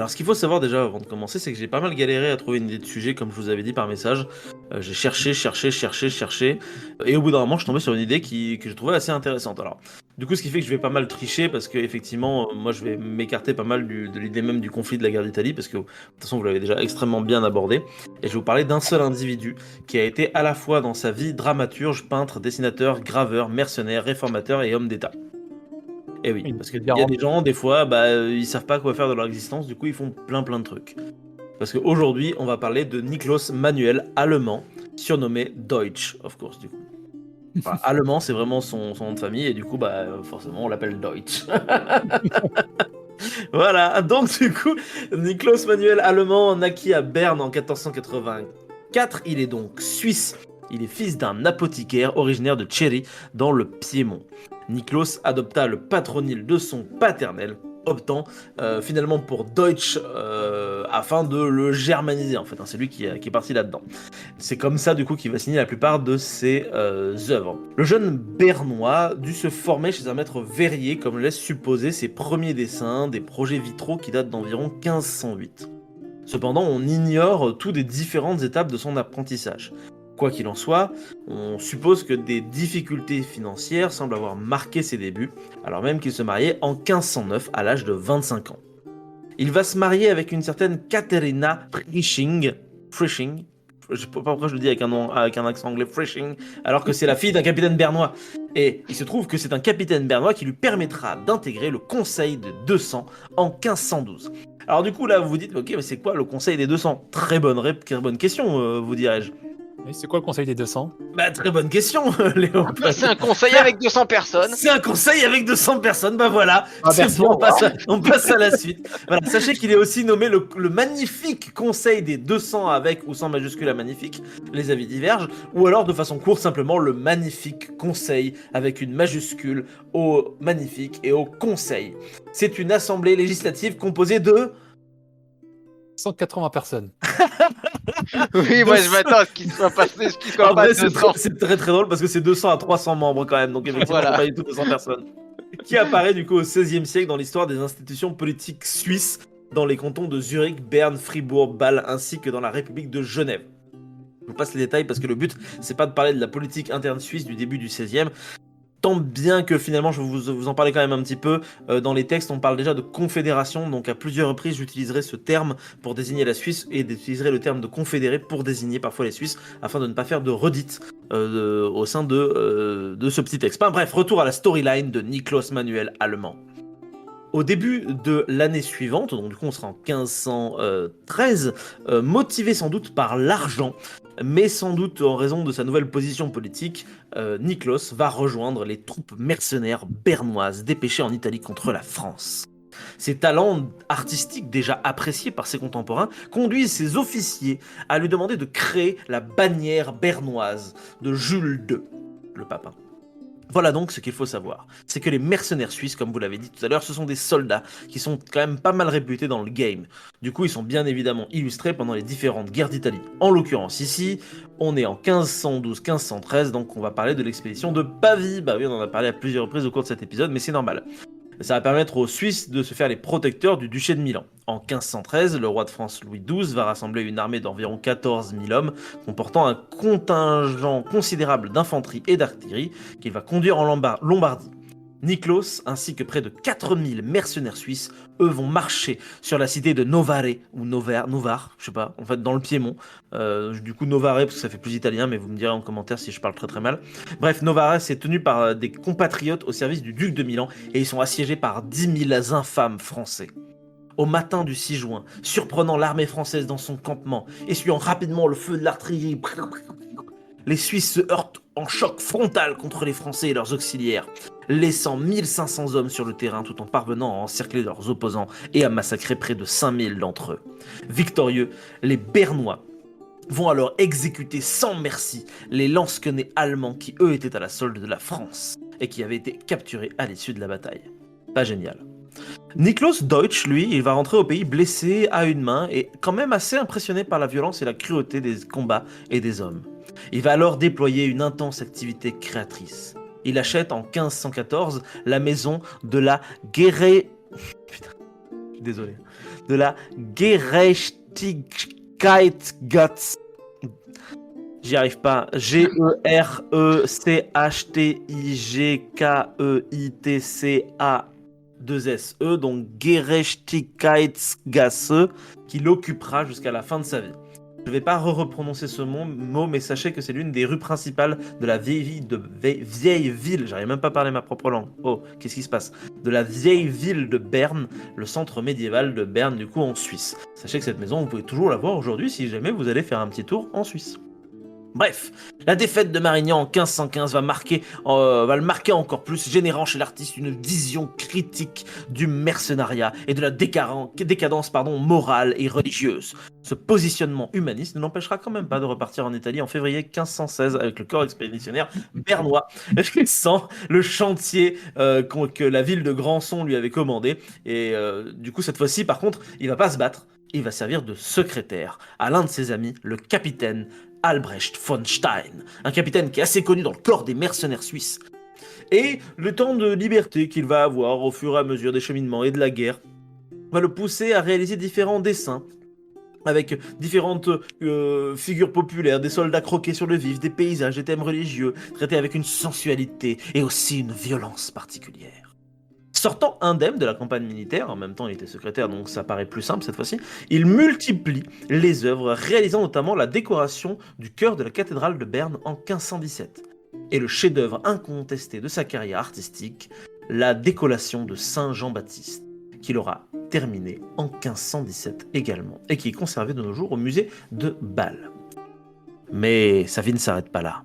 Alors, ce qu'il faut savoir déjà avant de commencer, c'est que j'ai pas mal galéré à trouver une idée de sujet, comme je vous avais dit par message. J'ai cherché, et au bout d'un moment, je suis tombé sur une idée que je trouvais assez intéressante. Alors, du coup, ce qui fait que je vais pas mal tricher, parce que effectivement, moi, je vais m'écarter pas mal de l'idée même du conflit de la guerre d'Italie, parce que de toute façon, vous l'avez déjà extrêmement bien abordé. Et je vais vous parler d'un seul individu qui a été à la fois dans sa vie dramaturge, peintre, dessinateur, graveur, mercenaire, réformateur et homme d'État. Et oui, Une parce qu'il bien y a des remplie. gens, des fois, ils savent pas quoi faire de leur existence, du coup, ils font plein de trucs. Parce qu'aujourd'hui, on va parler de Niklas Manuel Allemand, surnommé Deutsch, of course, du coup. Enfin, Allemand, c'est vraiment son nom de famille, et du coup, forcément, on l'appelle Deutsch. Voilà, donc du coup, Niklas Manuel Allemand, naquit à Berne en 1484, il est donc suisse. Il est fils d'un apothicaire originaire de Chéry, dans le Piémont. Niklas adopta le patronyme de son paternel, optant finalement pour Deutsch afin de le germaniser en fait, hein. C'est lui qui est parti là-dedans. C'est comme ça du coup qu'il va signer la plupart de ses œuvres. Le jeune Bernois dut se former chez un maître verrier comme le laisse supposer ses premiers dessins, des projets vitraux qui datent d'environ 1508. Cependant, on ignore tout des différentes étapes de son apprentissage. Quoi qu'il en soit, on suppose que des difficultés financières semblent avoir marqué ses débuts, alors même qu'il se mariait en 1509 à l'âge de 25 ans. Il va se marier avec une certaine Katharina Frisching, je sais pas pourquoi je le dis avec un nom, avec un accent anglais, Frisching, alors que c'est la fille d'un capitaine bernois. Et il se trouve que c'est un capitaine bernois qui lui permettra d'intégrer le Conseil de 200 en 1512. Alors du coup là vous vous dites, ok mais c'est quoi le Conseil des 200? Très bonne question, vous dirais-je. Et c'est quoi le conseil des 200? Bah très bonne question, Léo. C'est un conseil avec 200 personnes. C'est un conseil avec 200 personnes, bah voilà, c'est bon, Inversion, on passe à la suite. Voilà, sachez qu'il est aussi nommé le magnifique conseil des 200 avec ou sans majuscule à magnifique, les avis divergent, ou alors de façon courte simplement le magnifique conseil avec une majuscule au magnifique et au conseil. C'est une assemblée législative composée de 180 personnes. Oui, moi je m'attends à ce qu'il soit En pas vrai, 200. c'est très drôle parce que c'est 200 à 300 membres quand même, donc effectivement, c'est Voilà. pas du tout 200 personnes. Qui apparaît du coup au XVIe siècle dans l'histoire des institutions politiques suisses dans les cantons de Zurich, Berne, Fribourg, Bâle ainsi que dans la République de Genève. Je vous passe les détails parce que le but, c'est pas de parler de la politique interne suisse du début du XVIe, tant bien que finalement, je vais vous en parler quand même un petit peu. Dans les textes, on parle déjà de confédération, donc à plusieurs reprises, j'utiliserai ce terme pour désigner la Suisse et j'utiliserai le terme de confédéré pour désigner parfois les Suisses, afin de ne pas faire de redites au sein de ce petit texte. Enfin, bref, retour à la storyline de Niklas Manuel Allemand. Au début de l'année suivante, donc du coup on sera en 1513, motivé sans doute par l'argent, mais sans doute en raison de sa nouvelle position politique, Niklas va rejoindre les troupes mercenaires bernoises dépêchées en Italie contre la France. Ses talents artistiques déjà appréciés par ses contemporains conduisent ses officiers à lui demander de créer la bannière bernoise de Jules II, le pape. Voilà donc ce qu'il faut savoir, c'est que les mercenaires suisses, comme vous l'avez dit tout à l'heure, ce sont des soldats qui sont quand même pas mal réputés dans le game. Du coup, ils sont bien évidemment illustrés pendant les différentes guerres d'Italie. En l'occurrence ici, on est en 1512-1513, donc on va parler de l'expédition de Pavie. Bah oui, on en a parlé à plusieurs reprises au cours de cet épisode, mais c'est normal. Ça va permettre aux Suisses de se faire les protecteurs du duché de Milan. En 1513, le roi de France Louis XII va rassembler une armée d'environ 14 000 hommes, comportant un contingent considérable d'infanterie et d'artillerie, qu'il va conduire en Lombardie. Niklas, ainsi que près de 4000 mercenaires suisses, eux vont marcher sur la cité de Novare, ou Novare, je sais pas, en fait dans le Piémont. Du coup Novare, parce que ça fait plus italien, mais vous me direz en commentaire si je parle très mal. Bref, Novare, c'est tenu par des compatriotes au service du duc de Milan, et ils sont assiégés par 10 000 infâmes français. Au matin du 6 juin, surprenant l'armée française dans son campement, essuyant rapidement le feu de l'artillerie, les Suisses se heurtent en choc frontal contre les Français et leurs auxiliaires, laissant 1500 hommes sur le terrain tout en parvenant à encercler leurs opposants et à massacrer près de 5000 d'entre eux. Victorieux, les Bernois vont alors exécuter sans merci les lansquenets allemands qui eux étaient à la solde de la France et qui avaient été capturés à l'issue de la bataille. Pas génial. Niklas Deutsch, lui, il va rentrer au pays blessé à une main et quand même assez impressionné par la violence et la cruauté des combats et des hommes. Il va alors déployer une intense activité créatrice. Il achète en 1514 la maison de la Putain, désolé, de la Gerechtigkeitsgesetz. J'y arrive pas. Gerechtigkeitsa2se, donc Gerechtigkeitsgasse, qui l'occupera jusqu'à la fin de sa vie. Je ne vais pas reprononcer ce mot, mais sachez que c'est l'une des rues principales de la vieille ville. J'arrive même pas à parler ma propre langue. Oh, qu'est-ce qui se passe? De la vieille ville de Berne, le centre médiéval de Berne, du coup en Suisse. Sachez que cette maison, vous pouvez toujours la voir aujourd'hui si jamais vous allez faire un petit tour en Suisse. Bref, la défaite de Marignan en 1515 va le marquer encore plus, générant chez l'artiste une vision critique du mercenariat et de la décadence morale et religieuse. Ce positionnement humaniste ne l'empêchera quand même pas de repartir en Italie en février 1516 avec le corps expéditionnaire bernois, sans le chantier que la ville de Grandson lui avait commandé. Et du coup, cette fois-ci, par contre, il va pas se battre. Il va servir de secrétaire à l'un de ses amis, le capitaine Albrecht von Stein, un capitaine qui est assez connu dans le corps des mercenaires suisses. Et le temps de liberté qu'il va avoir au fur et à mesure des cheminements et de la guerre va le pousser à réaliser différents dessins avec différentes figures populaires, des soldats croqués sur le vif, des paysages, des thèmes religieux, traités avec une sensualité et aussi une violence particulière. Sortant indemne de la campagne militaire, en même temps il était secrétaire donc ça paraît plus simple cette fois-ci, il multiplie les œuvres, réalisant notamment la décoration du chœur de la cathédrale de Berne en 1517. Et le chef-d'œuvre incontesté de sa carrière artistique, la décollation de Saint Jean-Baptiste, qu'il aura terminé en 1517 également, et qui est conservé de nos jours au musée de Bâle. Mais sa vie ne s'arrête pas là.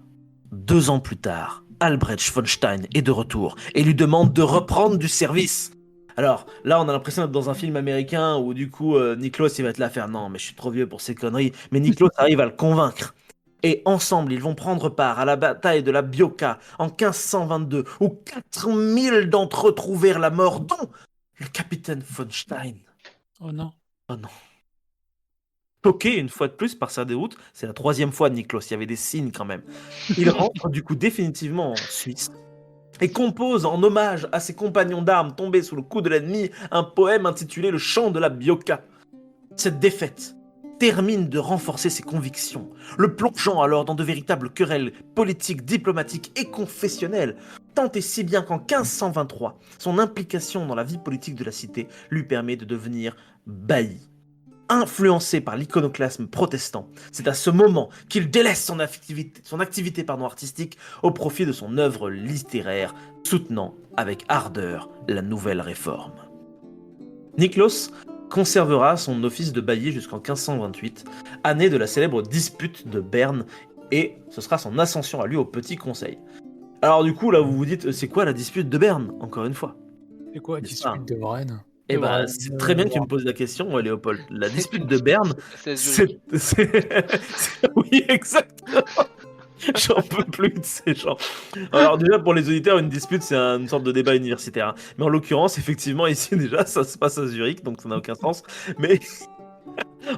2 ans plus tard, Albrecht von Stein est de retour et lui demande de reprendre du service. Alors là, on a l'impression d'être dans un film américain où du coup, Niklos il va être là à faire non, mais je suis trop vieux pour ces conneries. Mais Niklos arrive à le convaincre. Et ensemble, ils vont prendre part à la bataille de la Bioka en 1522, où 4000 d'entre eux trouvèrent la mort, dont le capitaine von Stein. Oh non. Oh non. Choqué une fois de plus par sa déroute, c'est la 3e fois de Niklos, il y avait des signes quand même. Il rentre du coup définitivement en Suisse et compose en hommage à ses compagnons d'armes tombés sous le coup de l'ennemi un poème intitulé Le chant de la Bioka. Cette défaite termine de renforcer ses convictions, le plongeant alors dans de véritables querelles politiques, diplomatiques et confessionnelles, tant et si bien qu'en 1523, son implication dans la vie politique de la cité lui permet de devenir bailli. Influencé par l'iconoclasme protestant, c'est à ce moment qu'il délaisse son activité artistique au profit de son œuvre littéraire, soutenant avec ardeur la nouvelle réforme. Niklos conservera son office de bailli jusqu'en 1528, année de la célèbre dispute de Berne, et ce sera son ascension à lui au Petit Conseil. Alors du coup, là, vous vous dites, c'est quoi la dispute de Berne, encore une fois? C'est quoi, N'est-ce pas dispute de Rennes? Eh ben, c'est très bien que tu me poses la question, Léopold. La dispute de Berne, C'est oui, exactement. J'en peux plus de ces gens. Alors déjà, pour les auditeurs, une dispute, c'est une sorte de débat universitaire. Hein. Mais en l'occurrence, effectivement, ici, déjà, ça se passe à Zurich, donc ça n'a aucun sens. Mais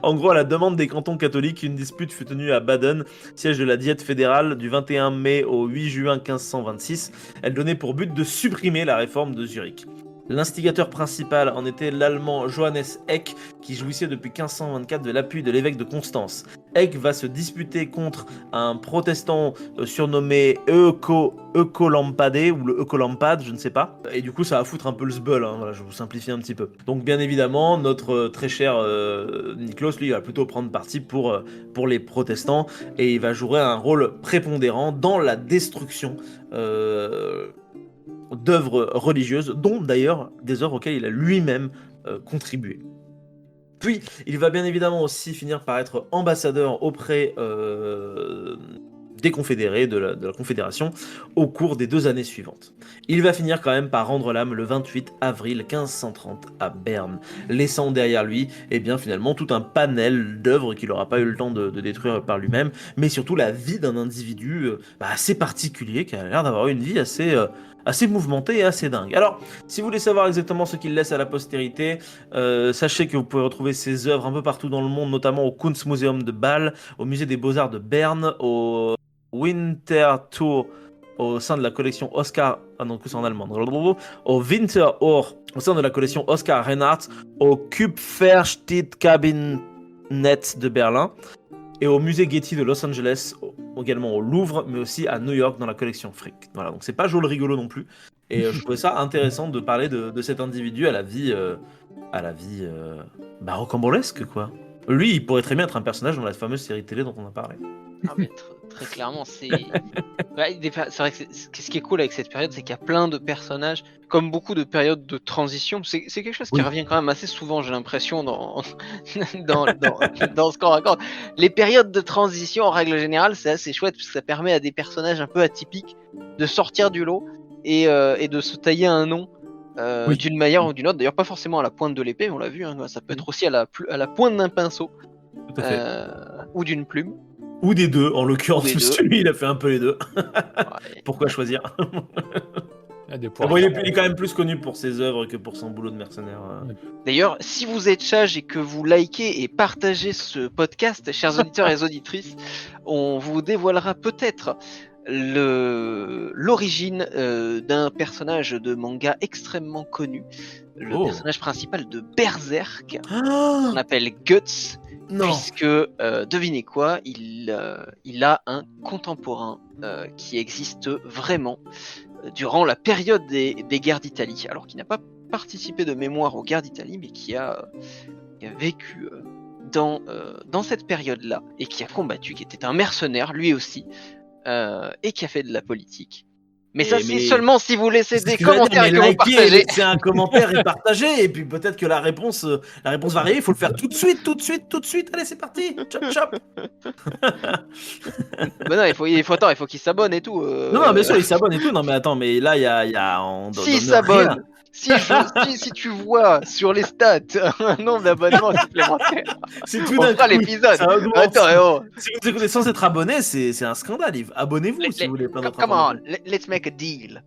en gros, à la demande des cantons catholiques, une dispute fut tenue à Baden, siège de la Diète fédérale, du 21 mai au 8 juin 1526. Elle donnait pour but de supprimer la réforme de Zurich. L'instigateur principal en était l'allemand Johannes Eck, qui jouissait depuis 1524 de l'appui de l'évêque de Constance. Eck va se disputer contre un protestant surnommé Eucolampade, ou le Eucolampade, je ne sais pas. Et du coup, ça va foutre un peu le sbeul, hein. Voilà, je vous simplifie un petit peu. Donc bien évidemment, notre très cher Niklos, lui, il va plutôt prendre parti pour les protestants, et il va jouer un rôle prépondérant dans la destruction d'œuvres religieuses, dont d'ailleurs des œuvres auxquelles il a lui-même contribué. Puis, il va bien évidemment aussi finir par être ambassadeur auprès des confédérés, de la Confédération, au cours des 2 années suivantes. Il va finir quand même par rendre l'âme le 28 avril 1530 à Berne, laissant derrière lui, eh bien, finalement, tout un panel d'œuvres qu'il n'aura pas eu le temps de détruire par lui-même, mais surtout la vie d'un individu assez particulier, qui a l'air d'avoir eu une vie assez mouvementée et assez dingue. Alors, si vous voulez savoir exactement ce qu'il laisse à la postérité, sachez que vous pouvez retrouver ses œuvres un peu partout dans le monde, notamment au Kunstmuseum de Bâle, au Musée des Beaux-Arts de Berne, au Winterthur, au sein de la collection Oscar Ah non, que c'est en allemand. Au Winterohr, au sein de la collection Oskar Reinhardt, au Kupferstedtkabinet de Berlin et au musée Getty de Los Angeles, également au Louvre, mais aussi à New York dans la collection Frick. Voilà, donc c'est pas Joel rigolo non plus. Et je trouvais ça intéressant de parler de cet individu à la vie rocambolesque, quoi. Lui, il pourrait très bien être un personnage dans la fameuse série télé dont on a parlé. Ah, mais très clairement, c'est. Ouais, c'est vrai que ce qui est cool avec cette période, c'est qu'il y a plein de personnages, comme beaucoup de périodes de transition. C'est quelque chose qui Oui. revient quand même assez souvent, j'ai l'impression, dans ce qu'on raconte. Les périodes de transition, en règle générale, c'est assez chouette, parce que ça permet à des personnages un peu atypiques de sortir du lot et de se tailler un nom. Oui. D'une manière ou d'une autre, d'ailleurs pas forcément à la pointe de l'épée, on l'a vu, hein, ça peut être aussi à la pointe d'un pinceau Tout à fait. ou d'une plume. Ou des deux, en l'occurrence, Ou des parce deux. que lui, il a fait un peu les deux. Ouais. Pourquoi choisir? Il y a des Ah points. bon, il est quand même plus connu pour ses œuvres que pour son boulot de mercenaire. D'ailleurs, si vous êtes sage et que vous likez et partagez ce podcast, chers auditeurs et auditrices, on vous dévoilera peut-être l'origine d'un personnage de manga extrêmement connu, le Oh. personnage principal de Berserk, Ah qu'on appelle Guts, non. puisque devinez quoi, il a un contemporain qui existe vraiment durant la période des guerres d'Italie, alors qu'il n'a pas participé de mémoire aux guerres d'Italie, mais qui a vécu dans cette période-là, et qui a combattu, qui était un mercenaire lui aussi, et qui a fait de la politique. Mais ça, c'est seulement si vous laissez des commentaires et que vous partagez. C'est un commentaire et partagez, et puis peut-être que la réponse va arriver, il faut le faire tout de suite. Allez, c'est parti. Chop. Ben non, il faut qu'il s'abonne et tout. Non, bien sûr, il s'abonne et tout. Non, mais attends, mais là, il y a S'il s'abonne, si tu vois sur les stats un nombre d'abonnements supplémentaires, C'est tout on d'un fera coup, l'épisode. ça augmente. Attends, Si vous écoutez sans être abonné, c'est un scandale, Yves. Abonnez-vous si vous voulez plein d'autres come on, informations. let's make a deal.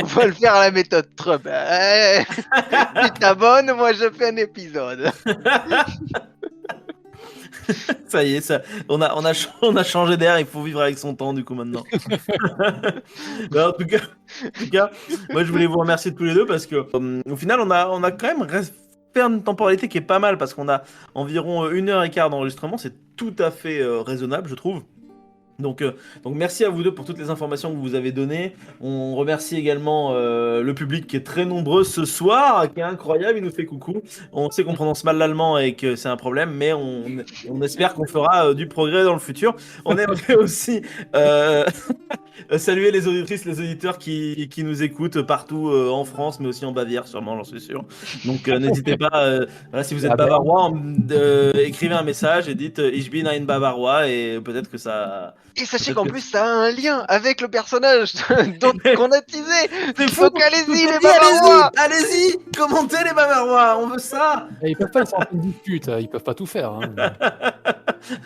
On va le faire à la méthode Trump. Tu t'abonnes, moi je fais un épisode. Ça y est, on a changé d'air, il faut vivre avec son temps du coup maintenant. Mais en tout cas, moi je voulais vous remercier tous les deux parce que au final on a quand même fait une temporalité qui est pas mal parce qu'on a environ 1h15 d'enregistrement, c'est tout à fait raisonnable je trouve. Donc merci à vous deux pour toutes les informations que vous avez données. On remercie également le public qui est très nombreux ce soir, qui est incroyable, il nous fait coucou. On sait qu'on prononce mal l'allemand et que c'est un problème, mais on espère qu'on fera du progrès dans le futur. On aimerait aussi saluer les auditrices, les auditeurs qui nous écoutent partout en France, mais aussi en Bavière sûrement, j'en suis sûr. Donc n'hésitez pas, voilà, si vous êtes bavarois, écrivez un message et dites Ich bin ein Bavarois et peut-être que ça... Et sachez qu'en plus ça a un lien avec le personnage qu'on a teasé. Donc allez-y les Bavarois. Allez-y, commentez les Bavarois, on veut ça. Ils peuvent pas, ils sont en pleine dispute, ils peuvent pas tout faire. Hein.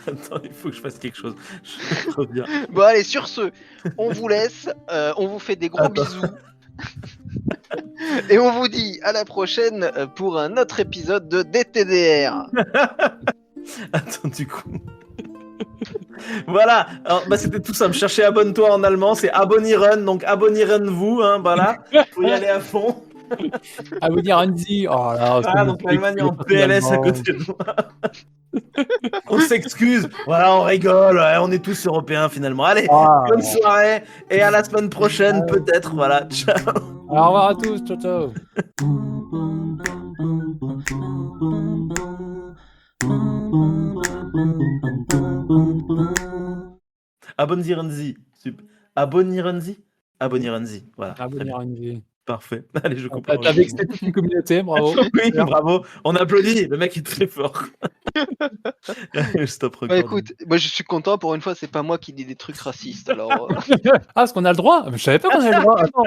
Attends, il faut que je fasse quelque chose. Je reviens. Bon allez, sur ce, on vous laisse, on vous fait des gros bisous. Et on vous dit à la prochaine pour un autre épisode de DTDR. Attends, du coup... Voilà, alors, c'était tout simple. Cherchez abonne-toi en allemand, c'est abonnieren, donc abonnieren-vous, hein, voilà. Faut y aller à fond. À vous dire Andy, oh là, Ah, donc l'Allemagne est en PLS à côté de moi. On s'excuse, voilà, on rigole, ouais, on est tous européens finalement. Allez, bonne soirée et à la semaine prochaine peut-être, voilà, ciao. Au revoir à tous, ciao ciao. Abonnieren Sie. Abonnieren Sie. Abonnieren Sie. Voilà. Abonner Andy. Parfait. Allez, je coupe. T'as vexé toute une communauté, bravo. Oui, bravo. On applaudit. Le mec est très fort. Stop Bah record. écoute, moi je suis content, pour une fois c'est pas moi qui dis des trucs racistes, alors... Ah, est-ce qu'on a le droit? Je savais pas qu'on avait le droit. Attends.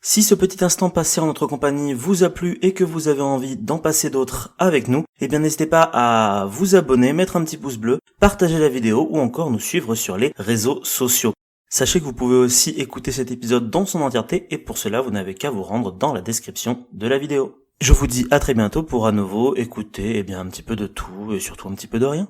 Si ce petit instant passé en notre compagnie vous a plu et que vous avez envie d'en passer d'autres avec nous, eh bien n'hésitez pas à vous abonner, mettre un petit pouce bleu, partager la vidéo ou encore nous suivre sur les réseaux sociaux. Sachez que vous pouvez aussi écouter cet épisode dans son entièreté et pour cela vous n'avez qu'à vous rendre dans la description de la vidéo. Je vous dis à très bientôt pour à nouveau écouter un petit peu de tout et surtout un petit peu de rien.